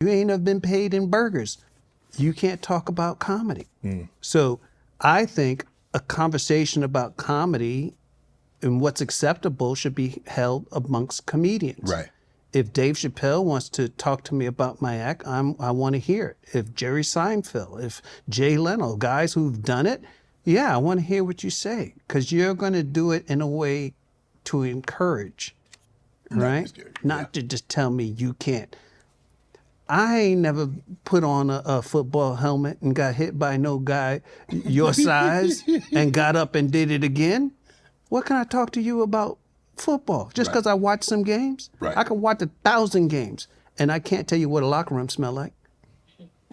You ain't have been paid in burgers. You can't talk about comedy. So I think a conversation about comedy and what's acceptable should be held amongst comedians. Right. If Dave Chappelle wants to talk to me about my act, I want to hear it. If Jerry Seinfeld, if Jay Leno, guys who've done it, yeah, I want to hear what you say, because you're going to do it in a way to encourage, right? Not to just tell me you can't. I ain't never put on a football helmet and got hit by no guy your size and got up and did it again. What can I talk to you about football? Just because I watch some games? Right. I can watch 1,000 games and I can't tell you what a locker room smell like.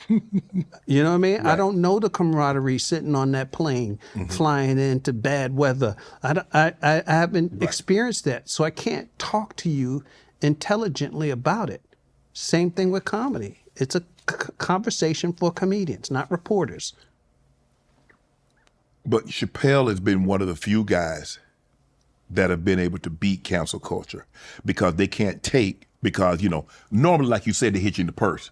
You know what I mean? Right. I don't know the camaraderie sitting on that plane, flying into bad weather. I haven't experienced that, so I can't talk to you intelligently about it. Same thing with comedy. It's a conversation for comedians, not reporters. But Chappelle has been one of the few guys that have been able to beat cancel culture, because they can't take, because, you know, normally, like you said, they hit you in the purse.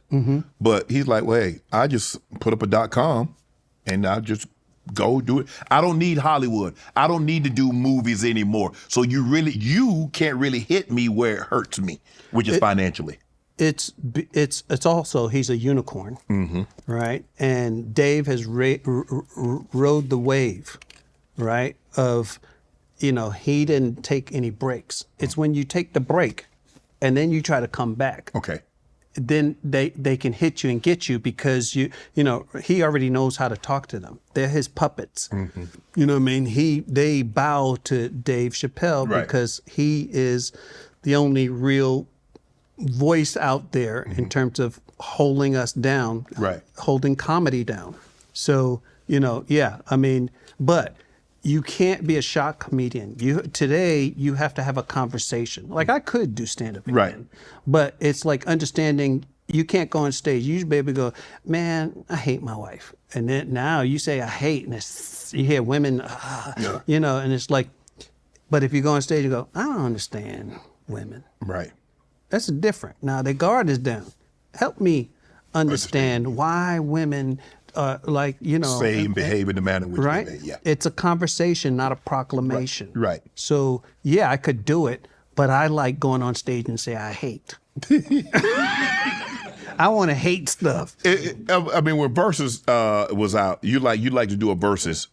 But he's like, well, hey, I just put up a .com and I just go do it. I don't need Hollywood. I don't need to do movies anymore. So you can't really hit me where it hurts me, which is financially. It's also, he's a unicorn, right? And Dave has rode the wave, right? Of, you know, he didn't take any breaks. It's when you take the break and then you try to come back. Okay. Then they can hit you and get you, because you know, he already knows how to talk to them. They're his puppets. You know what I mean? They bow to Dave Chappelle because he is the only real voice out there in terms of holding us down, holding comedy down. So, you know, yeah, I mean, but you can't be a shock comedian. Today you have to have a conversation. Like, I could do stand-up again, but it's like understanding you can't go on stage. You should be able to go, man, I hate my wife. And then now you say I hate, and you hear women, you know, and it's like, but if you go on stage and go, I don't understand women. Right. That's different. Now the guard is down. Help me understand why women like, you know, say and behave in the manner in which they behave. Yeah. It's a conversation, not a proclamation. Right. So yeah, I could do it, but I like going on stage and say I hate. I want to hate stuff. I mean, when Versus was out, you like to do a Versus.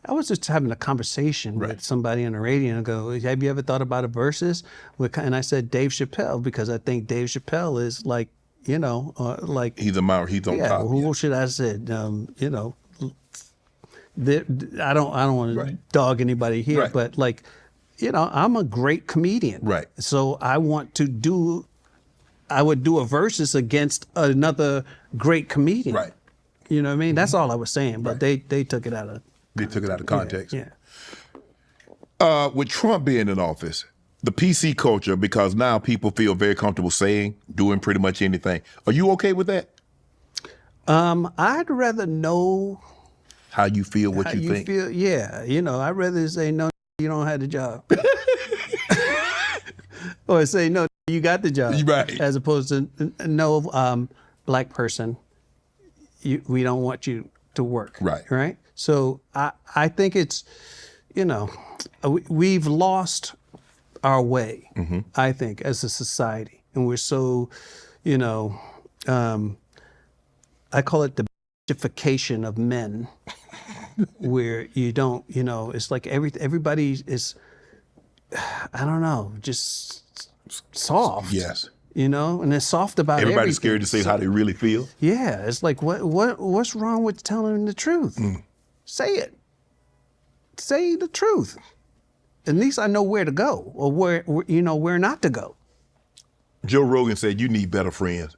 I was just having a conversation with somebody on the radio and go, have you ever thought about a Versus? And I said Dave Chappelle, because I think Dave Chappelle is like, you know, like he's on top. Who should I say? You know, I don't want to dog anybody here, but like, you know, I'm a great comedian. Right. So I would do a Versus against another great comedian. Right. You know what I mean? That's all I was saying, but they took it out of. They took it out of context. Yeah. With Trump being in office, the PC culture, because now people feel very comfortable doing pretty much anything. Are you okay with that? I'd rather know how you feel, what you think. Yeah, you know, I'd rather say no, you don't have the job, or say no, you got the job, as opposed to no, black person, we don't want you to work. Right. So I think it's, you know, we've lost our way, I think, as a society. And we're so, you know, I call it the bitchification of men, where you don't, you know, it's like everybody is, I don't know, just soft. Yes. You know, and they're soft about everything. Everybody's scared to say how they really feel. Yeah, it's like, what's wrong with telling the truth? Say it. Say the truth. At least I know where to go, or where not to go. Joe Rogan said you need better friends.